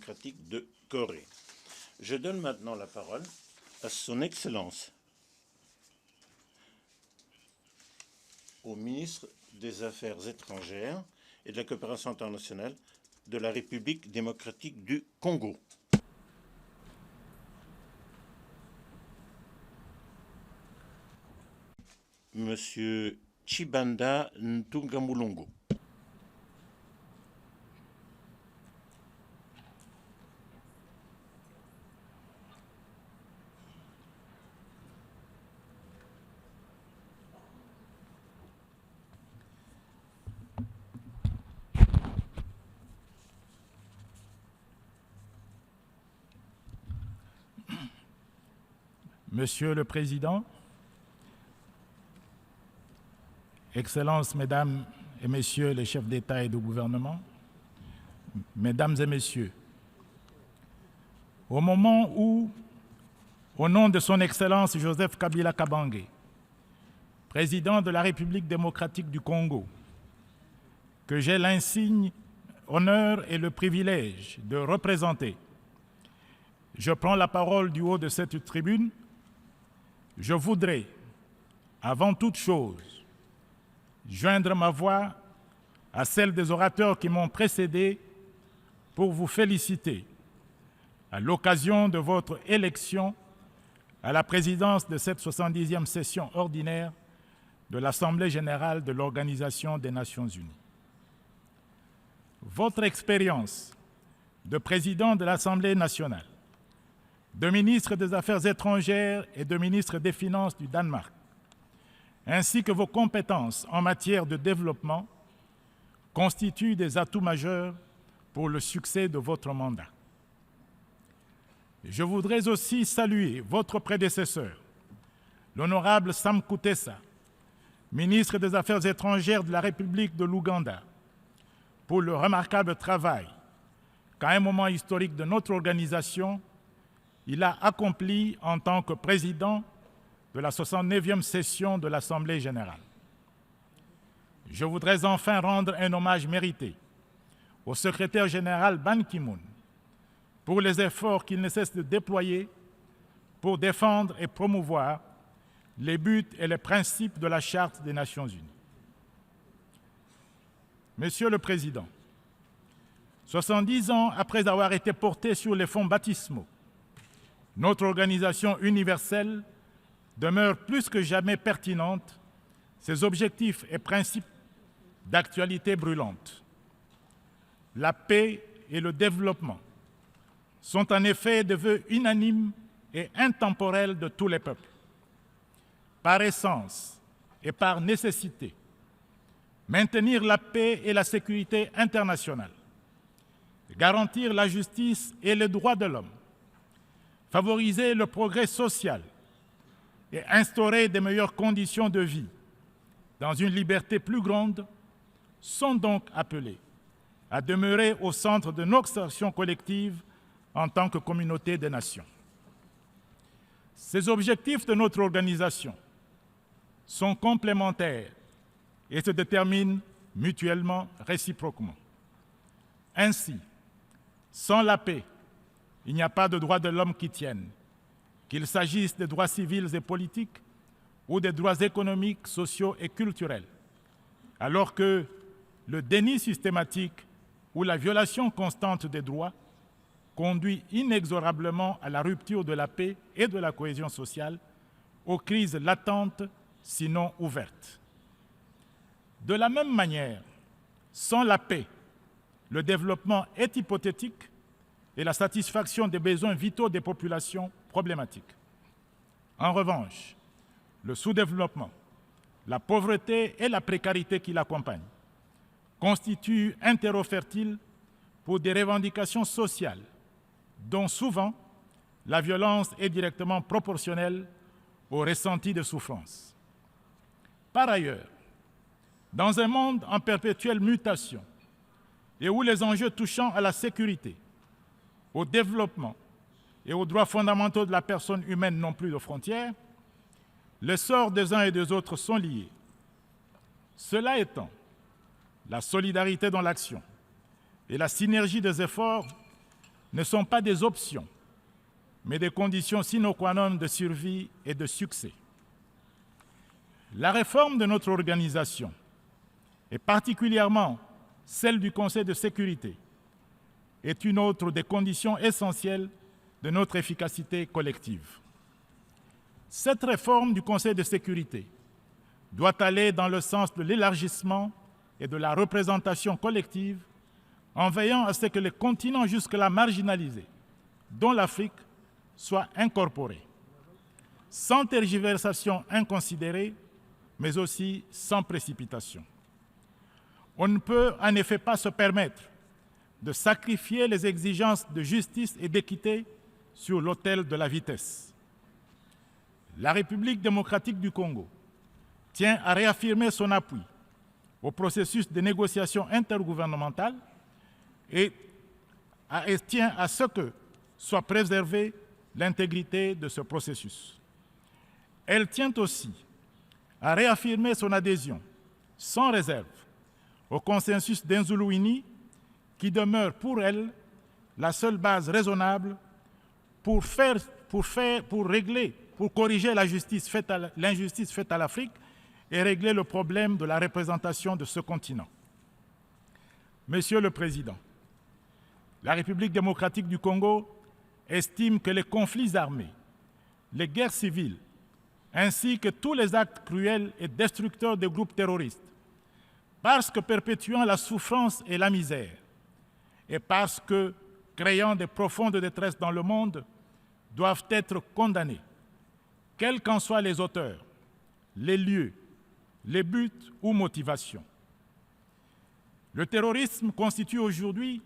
démocratique de Corée. Je donne maintenant la parole à son Excellence, au ministre des Affaires étrangères et de la coopération internationale de la République démocratique du Congo. Monsieur Tshibanda Ntungamulongo. Monsieur le Président, Excellences, Mesdames et Messieurs les chefs d'État et de gouvernement, Mesdames et Messieurs, au moment où, au nom de son Excellence Joseph Kabila Kabange, président de la République démocratique du Congo, que j'ai l'insigne honneur et le privilège de représenter, je prends la parole du haut de cette tribune. Je voudrais, avant toute chose, joindre ma voix à celle des orateurs qui m'ont précédé pour vous féliciter à l'occasion de votre élection à la présidence de cette 70e session ordinaire de l'Assemblée générale de l'Organisation des Nations unies. Votre expérience de président de l'Assemblée nationale, de ministre des Affaires étrangères et de ministre des Finances du Danemark, ainsi que vos compétences en matière de développement, constituent des atouts majeurs pour le succès de votre mandat. Je voudrais aussi saluer votre prédécesseur, l'honorable Sam Kutesa, ministre des Affaires étrangères de la République de l'Ouganda, pour le remarquable travail qu'à un moment historique de notre organisation, il a accompli en tant que président de la 69e session de l'Assemblée générale. Je voudrais enfin rendre un hommage mérité au secrétaire général Ban Ki-moon pour les efforts qu'il ne cesse de déployer pour défendre et promouvoir les buts et les principes de la Charte des Nations unies. Monsieur le Président, 70 ans après avoir été porté sur les fonds baptismaux, notre organisation universelle demeure plus que jamais pertinente, ses objectifs et principes d'actualité brûlante. La paix et le développement sont en effet des vœux unanimes et intemporels de tous les peuples. Par essence et par nécessité, maintenir la paix et la sécurité internationale, garantir la justice et les droits de l'homme, favoriser le progrès social et instaurer de meilleures conditions de vie dans une liberté plus grande sont donc appelés à demeurer au centre de notre action collective en tant que communauté des nations. Ces objectifs de notre organisation sont complémentaires et se déterminent mutuellement, réciproquement. Ainsi, sans la paix, il n'y a pas de droits de l'homme qui tiennent, qu'il s'agisse des droits civils et politiques ou des droits économiques, sociaux et culturels, alors que le déni systématique ou la violation constante des droits conduit inexorablement à la rupture de la paix et de la cohésion sociale, aux crises latentes, sinon ouvertes. De la même manière, sans la paix, le développement est hypothétique et la satisfaction des besoins vitaux des populations problématiques. En revanche, le sous-développement, la pauvreté et la précarité qui l'accompagnent constituent un terreau fertile pour des revendications sociales dont souvent la violence est directement proportionnelle au ressenti de souffrance. Par ailleurs, dans un monde en perpétuelle mutation et où les enjeux touchant à la sécurité, au développement et aux droits fondamentaux de la personne humaine n'ont plus de frontières, les sorts des uns et des autres sont liés. Cela étant, la solidarité dans l'action et la synergie des efforts ne sont pas des options, mais des conditions sine qua non de survie et de succès. La réforme de notre organisation, et particulièrement celle du Conseil de sécurité, est une autre des conditions essentielles de notre efficacité collective. Cette réforme du Conseil de sécurité doit aller dans le sens de l'élargissement et de la représentation collective, en veillant à ce que les continents jusque-là marginalisés, dont l'Afrique, soient incorporés, sans tergiversation inconsidérée, mais aussi sans précipitation. On ne peut en effet pas se permettre de sacrifier les exigences de justice et d'équité sur l'autel de la vitesse. La République démocratique du Congo tient à réaffirmer son appui au processus de négociation intergouvernementale et tient à ce que soit préservée l'intégrité de ce processus. Elle tient aussi à réaffirmer son adhésion sans réserve au consensus d'Inzuluini qui demeure pour elle la seule base raisonnable pour corriger l'injustice faite à l'Afrique et régler le problème de la représentation de ce continent. Monsieur le Président, la République démocratique du Congo estime que les conflits armés, les guerres civiles, ainsi que tous les actes cruels et destructeurs des groupes terroristes, parce que perpétuant la souffrance et la misère, et parce que créant de profondes détresses dans le monde, doivent être condamnés, quels qu'en soient les auteurs, les lieux, les buts ou motivations. Le terrorisme constitue aujourd'hui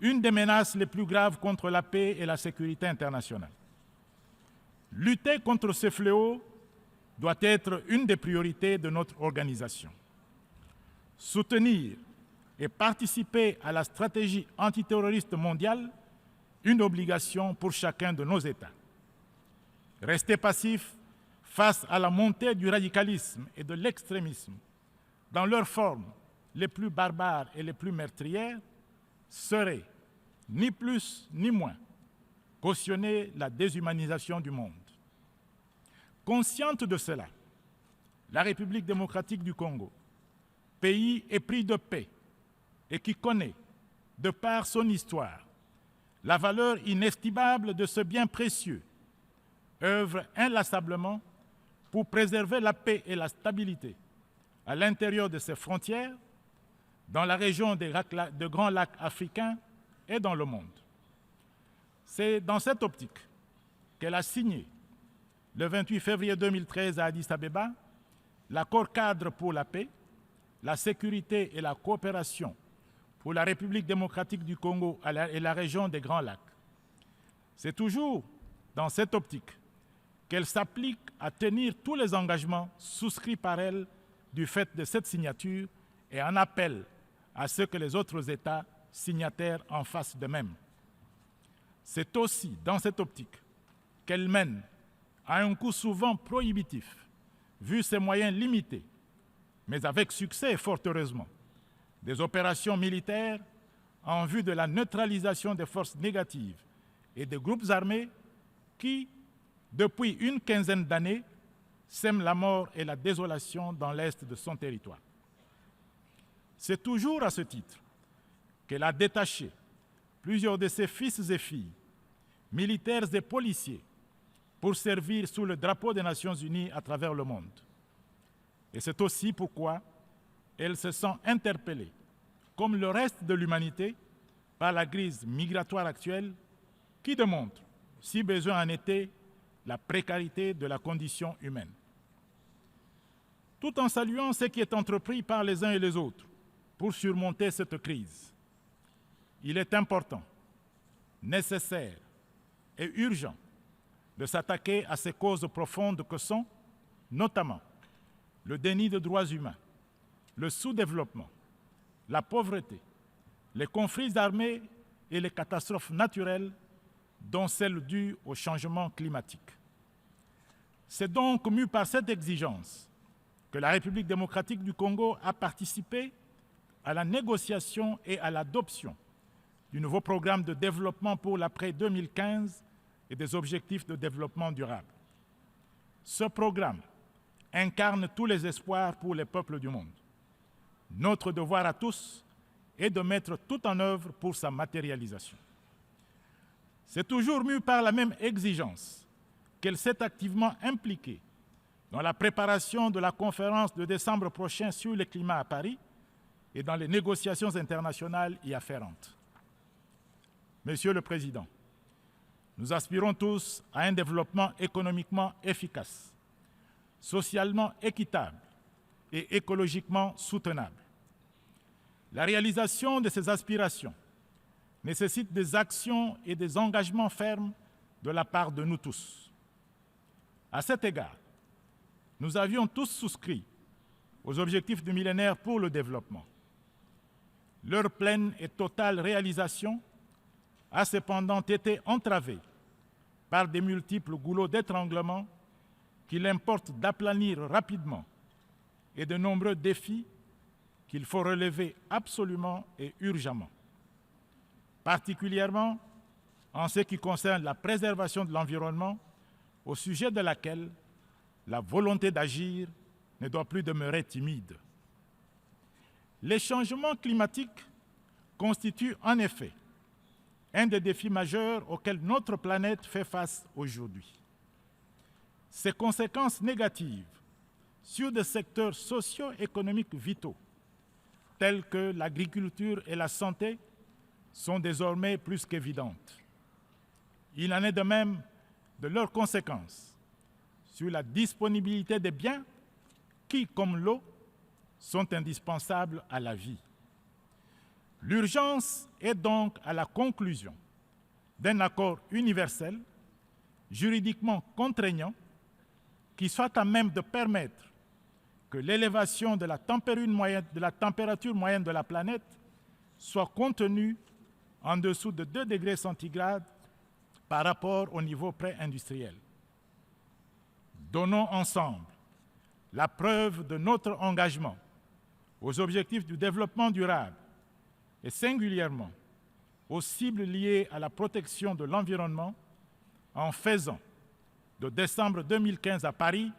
une des menaces les plus graves contre la paix et la sécurité internationale. Lutter contre ce fléau doit être une des priorités de notre organisation. Soutenir et participer à la stratégie antiterroriste mondiale, une obligation pour chacun de nos États. Rester passif face à la montée du radicalisme et de l'extrémisme dans leurs formes les plus barbares et les plus meurtrières serait, ni plus ni moins, cautionner la déshumanisation du monde. Consciente de cela, la République démocratique du Congo, pays épris de paix et qui connaît, de par son histoire, la valeur inestimable de ce bien précieux, œuvre inlassablement pour préserver la paix et la stabilité à l'intérieur de ses frontières, dans la région des grands lacs africains et dans le monde. C'est dans cette optique qu'elle a signé, le 28 février 2013 à Addis Abeba, l'accord cadre pour la paix, la sécurité et la coopération pour la République démocratique du Congo et la région des Grands Lacs. C'est toujours dans cette optique qu'elle s'applique à tenir tous les engagements souscrits par elle du fait de cette signature et en appelle à ce que les autres États signataires en fassent de même. C'est aussi dans cette optique qu'elle mène, à un coût souvent prohibitif, vu ses moyens limités, mais avec succès fort heureusement, des opérations militaires en vue de la neutralisation des forces négatives et des groupes armés qui, depuis une quinzaine d'années, sèment la mort et la désolation dans l'est de son territoire. C'est toujours à ce titre qu'elle a détaché plusieurs de ses fils et filles, militaires et policiers, pour servir sous le drapeau des Nations Unies à travers le monde. Et c'est aussi pourquoi elle se sent interpellée, comme le reste de l'humanité, par la crise migratoire actuelle qui démontre, si besoin en était, la précarité de la condition humaine. Tout en saluant ce qui est entrepris par les uns et les autres pour surmonter cette crise, il est important, nécessaire et urgent de s'attaquer à ces causes profondes que sont, notamment, le déni de droits humains, le sous-développement, la pauvreté, les conflits armés et les catastrophes naturelles, dont celles dues au changement climatique. C'est donc mû par cette exigence que la République démocratique du Congo a participé à la négociation et à l'adoption du nouveau programme de développement pour l'après 2015 et des objectifs de développement durable. Ce programme incarne tous les espoirs pour les peuples du monde. Notre devoir à tous est de mettre tout en œuvre pour sa matérialisation. C'est toujours mû par la même exigence qu'elle s'est activement impliquée dans la préparation de la conférence de décembre prochain sur le climat à Paris et dans les négociations internationales y afférentes. Monsieur le Président, nous aspirons tous à un développement économiquement efficace, socialement équitable et écologiquement soutenable. La réalisation de ces aspirations nécessite des actions et des engagements fermes de la part de nous tous. À cet égard, nous avions tous souscrit aux objectifs du millénaire pour le développement. Leur pleine et totale réalisation a cependant été entravée par des multiples goulots d'étranglement qu'il importe d'aplanir rapidement et de nombreux défis qu'il faut relever absolument et urgemment, particulièrement en ce qui concerne la préservation de l'environnement, au sujet de laquelle la volonté d'agir ne doit plus demeurer timide. Les changements climatiques constituent en effet un des défis majeurs auxquels notre planète fait face aujourd'hui. Ses conséquences négatives sur des secteurs socio-économiques vitaux, tels que l'agriculture et la santé, sont désormais plus qu'évidentes. Il en est de même de leurs conséquences sur la disponibilité des biens qui, comme l'eau, sont indispensables à la vie. L'urgence est donc à la conclusion d'un accord universel, juridiquement contraignant, qui soit à même de permettre que l'élévation de la température moyenne de la planète soit contenue en dessous de 2 degrés centigrades par rapport au niveau pré-industriel. Donnons ensemble la preuve de notre engagement aux objectifs du développement durable et singulièrement aux cibles liées à la protection de l'environnement en faisant de décembre 2015 à Paris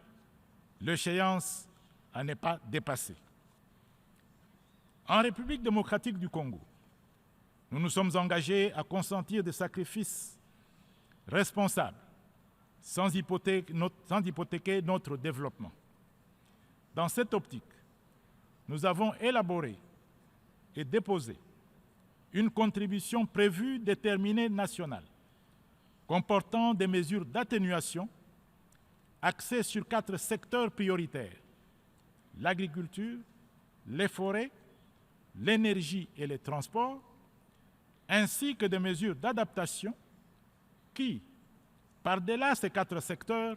l'échéance à ne pas dépasser. En République démocratique du Congo, nous nous sommes engagés à consentir des sacrifices responsables sans hypothéquer notre développement. Dans cette optique, nous avons élaboré et déposé une contribution prévue déterminée nationale, comportant des mesures d'atténuation axées sur 4 secteurs prioritaires: l'agriculture, les forêts, l'énergie et les transports, ainsi que des mesures d'adaptation qui, par-delà ces 4 secteurs,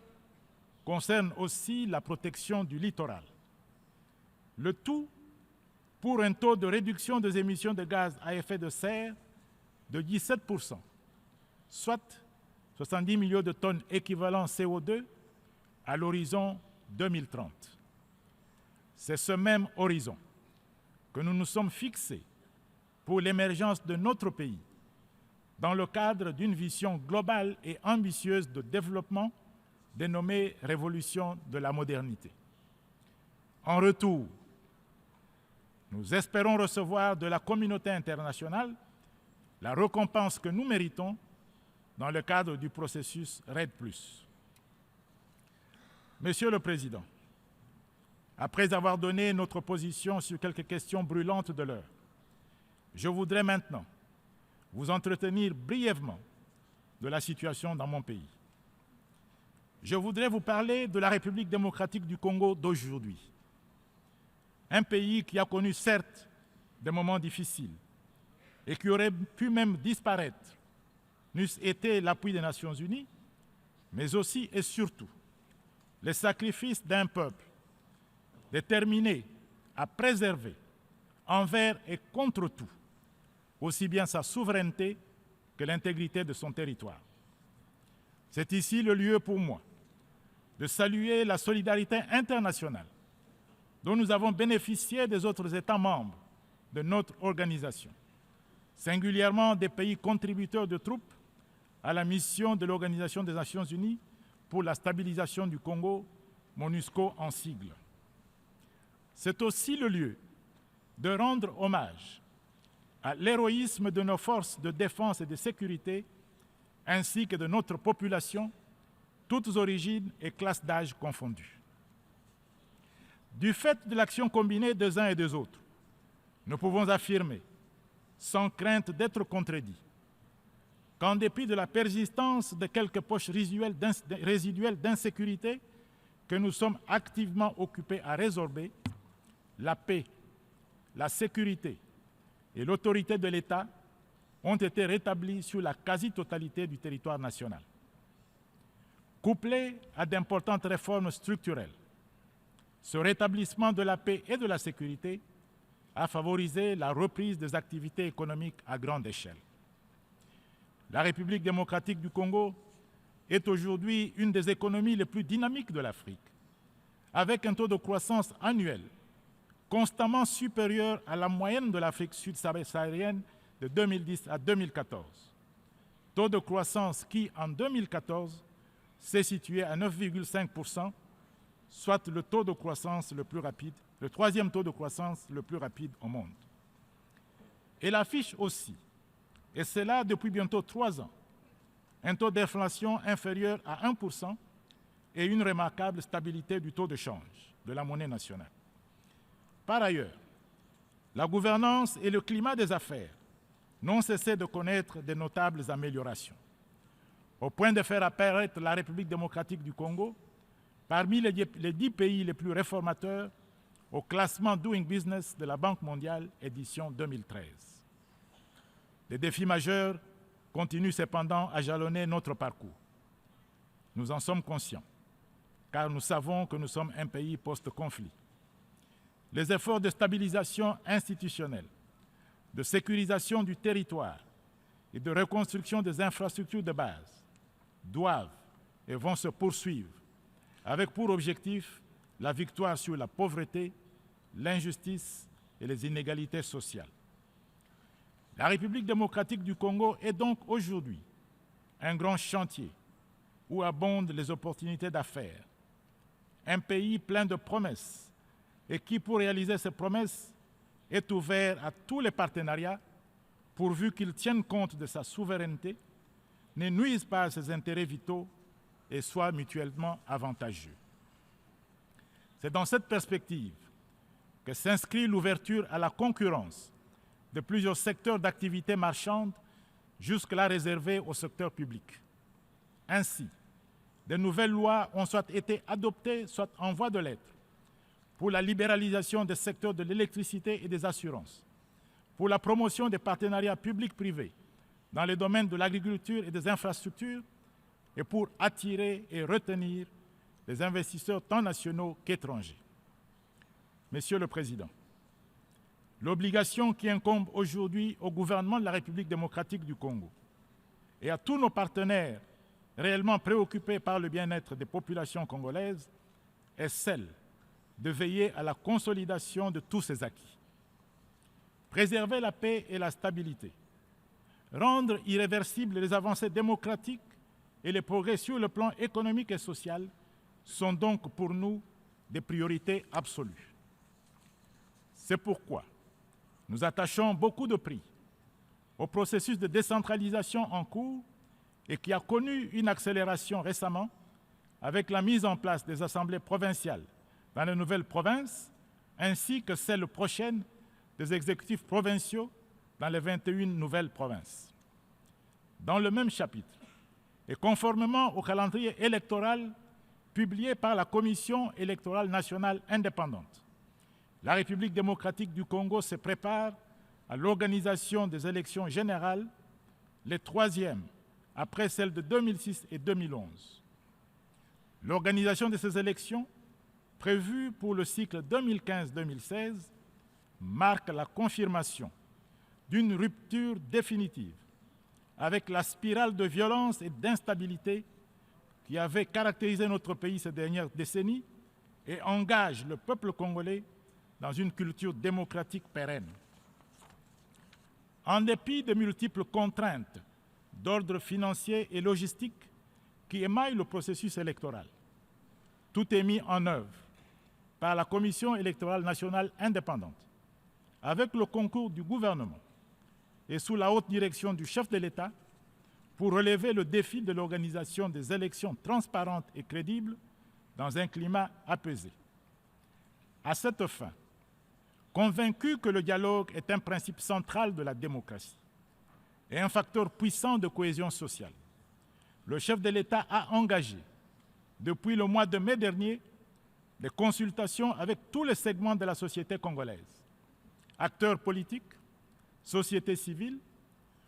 concernent aussi la protection du littoral. Le tout pour un taux de réduction des émissions de gaz à effet de serre de 17%, soit 70 millions de tonnes équivalent CO2 à l'horizon 2030. C'est ce même horizon que nous nous sommes fixés pour l'émergence de notre pays dans le cadre d'une vision globale et ambitieuse de développement dénommée Révolution de la modernité. En retour, nous espérons recevoir de la communauté internationale la récompense que nous méritons dans le cadre du processus REDD+. Monsieur le Président, après avoir donné notre position sur quelques questions brûlantes de l'heure, je voudrais maintenant vous entretenir brièvement de la situation dans mon pays. Je voudrais vous parler de la République démocratique du Congo d'aujourd'hui. Un pays qui a connu certes des moments difficiles et qui aurait pu même disparaître, n'eût été l'appui des Nations Unies, mais aussi et surtout les sacrifices d'un peuple déterminé à préserver envers et contre tout aussi bien sa souveraineté que l'intégrité de son territoire. C'est ici le lieu pour moi de saluer la solidarité internationale dont nous avons bénéficié des autres États membres de notre organisation. singulièrement des pays contributeurs de troupes à la mission de l'Organisation des Nations Unies pour la stabilisation du Congo, MONUSCO en sigle. C'est aussi le lieu de rendre hommage à l'héroïsme de nos forces de défense et de sécurité, ainsi que de notre population, toutes origines et classes d'âge confondues. Du fait de l'action combinée des uns et des autres, nous pouvons affirmer, sans crainte d'être contredits, qu'en dépit de la persistance de quelques poches résiduelles d'insécurité que nous sommes activement occupés à résorber, la paix, la sécurité et l'autorité de l'État ont été rétablies sur la quasi-totalité du territoire national. Couplé à d'importantes réformes structurelles, ce rétablissement de la paix et de la sécurité a favorisé la reprise des activités économiques à grande échelle. La République démocratique du Congo est aujourd'hui une des économies les plus dynamiques de l'Afrique, avec un taux de croissance annuel constamment supérieur à la moyenne de l'Afrique subsaharienne de 2010 à 2014. Taux de croissance qui, en 2014, s'est situé à 9,5%, soit le taux de croissance le plus rapide, le troisième taux de croissance le plus rapide au monde. Elle affiche aussi, et c'est là depuis bientôt 3 ans, un taux d'inflation inférieur à 1% et une remarquable stabilité du taux de change de la monnaie nationale. Par ailleurs, la gouvernance et le climat des affaires n'ont cessé de connaître de notables améliorations, au point de faire apparaître la République démocratique du Congo parmi les 10 pays les plus réformateurs au classement Doing Business de la Banque mondiale, édition 2013. Les défis majeurs continuent cependant à jalonner notre parcours. Nous en sommes conscients, car nous savons que nous sommes un pays post-conflit. Les efforts de stabilisation institutionnelle, de sécurisation du territoire et de reconstruction des infrastructures de base doivent et vont se poursuivre, avec pour objectif la victoire sur la pauvreté, l'injustice et les inégalités sociales. La République démocratique du Congo est donc aujourd'hui un grand chantier où abondent les opportunités d'affaires, un pays plein de promesses et qui, pour réaliser ces promesses, est ouvert à tous les partenariats pourvu qu'ils tiennent compte de sa souveraineté, ne nuisent pas à ses intérêts vitaux et soient mutuellement avantageux. C'est dans cette perspective que s'inscrit l'ouverture à la concurrence de plusieurs secteurs d'activité marchande jusque-là réservés au secteur public. Ainsi, de nouvelles lois ont soit été adoptées, soit en voie de l'être, pour la libéralisation des secteurs de l'électricité et des assurances, pour la promotion des partenariats publics-privés dans les domaines de l'agriculture et des infrastructures, et pour attirer et retenir les investisseurs tant nationaux qu'étrangers. Monsieur le Président, l'obligation qui incombe aujourd'hui au gouvernement de la République démocratique du Congo et à tous nos partenaires réellement préoccupés par le bien-être des populations congolaises est celle de veiller à la consolidation de tous ces acquis. Préserver la paix et la stabilité, rendre irréversibles les avancées démocratiques et les progrès sur le plan économique et social sont donc pour nous des priorités absolues. C'est pourquoi nous attachons beaucoup de prix au processus de décentralisation en cours et qui a connu une accélération récemment avec la mise en place des assemblées provinciales dans les nouvelles provinces, ainsi que celle prochaine des exécutifs provinciaux dans les 21 nouvelles provinces. Dans le même chapitre, et conformément au calendrier électoral publié par la Commission électorale nationale indépendante, la République démocratique du Congo se prépare à l'organisation des élections générales, les 3e après celles de 2006 et 2011. L'organisation de ces élections, prévue pour le cycle 2015-2016, marque la confirmation d'une rupture définitive avec la spirale de violence et d'instabilité qui avait caractérisé notre pays ces dernières décennies et engage le peuple congolais dans une culture démocratique pérenne. En dépit de multiples contraintes d'ordre financier et logistique qui émaillent le processus électoral, tout est mis en œuvre par la Commission électorale nationale indépendante, avec le concours du gouvernement et sous la haute direction du chef de l'État, pour relever le défi de l'organisation des élections transparentes et crédibles dans un climat apaisé. À cette fin, convaincu que le dialogue est un principe central de la démocratie et un facteur puissant de cohésion sociale, le chef de l'État a engagé, depuis le mois de mai dernier, des consultations avec tous les segments de la société congolaise, acteurs politiques, société civile,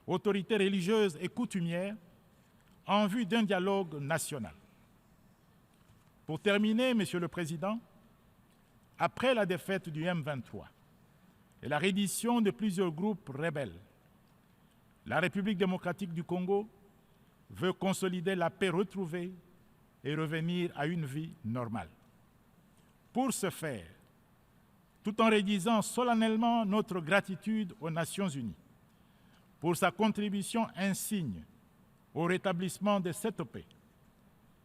autorités religieuses et coutumières, en vue d'un dialogue national. Pour terminer, Monsieur le Président, après la défaite du M23 et la reddition de plusieurs groupes rebelles, la République démocratique du Congo veut consolider la paix retrouvée et revenir à une vie normale. Pour ce faire, tout en redisant solennellement notre gratitude aux Nations Unies pour sa contribution insigne au rétablissement de cette paix,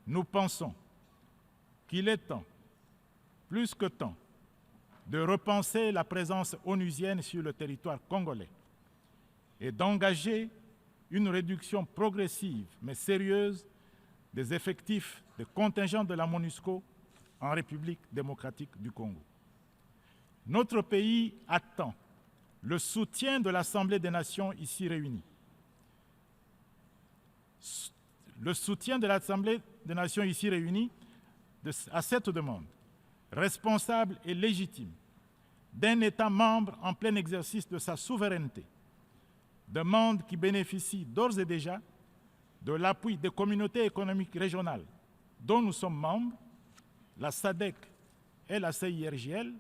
nous pensons qu'il est temps, plus que temps, de repenser la présence onusienne sur le territoire congolais et d'engager une réduction progressive mais sérieuse des effectifs de contingents de la MONUSCO en République démocratique du Congo. Notre pays attend le soutien de l'Assemblée des Nations ici réunie. Le soutien de l'Assemblée des Nations ici réunie à cette demande, responsable et légitime, d'un État membre en plein exercice de sa souveraineté, demande qui bénéficie d'ores et déjà de l'appui des communautés économiques régionales dont nous sommes membres, la SADC et la CIRGL,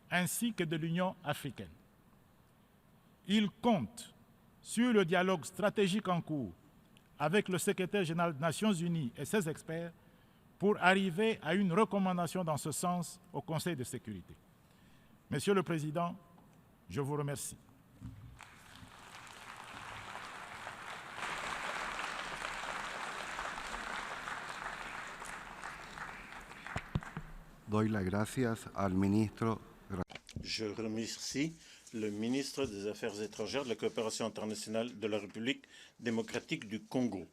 ainsi que de l'Union africaine. Il compte sur le dialogue stratégique en cours avec le secrétaire général des Nations Unies et ses experts pour arriver à une recommandation dans ce sens au Conseil de sécurité. Monsieur le Président, je vous remercie. Doy las gracias al ministro. Je remercie le ministre des Affaires étrangères de la coopération internationale de la République démocratique du Congo.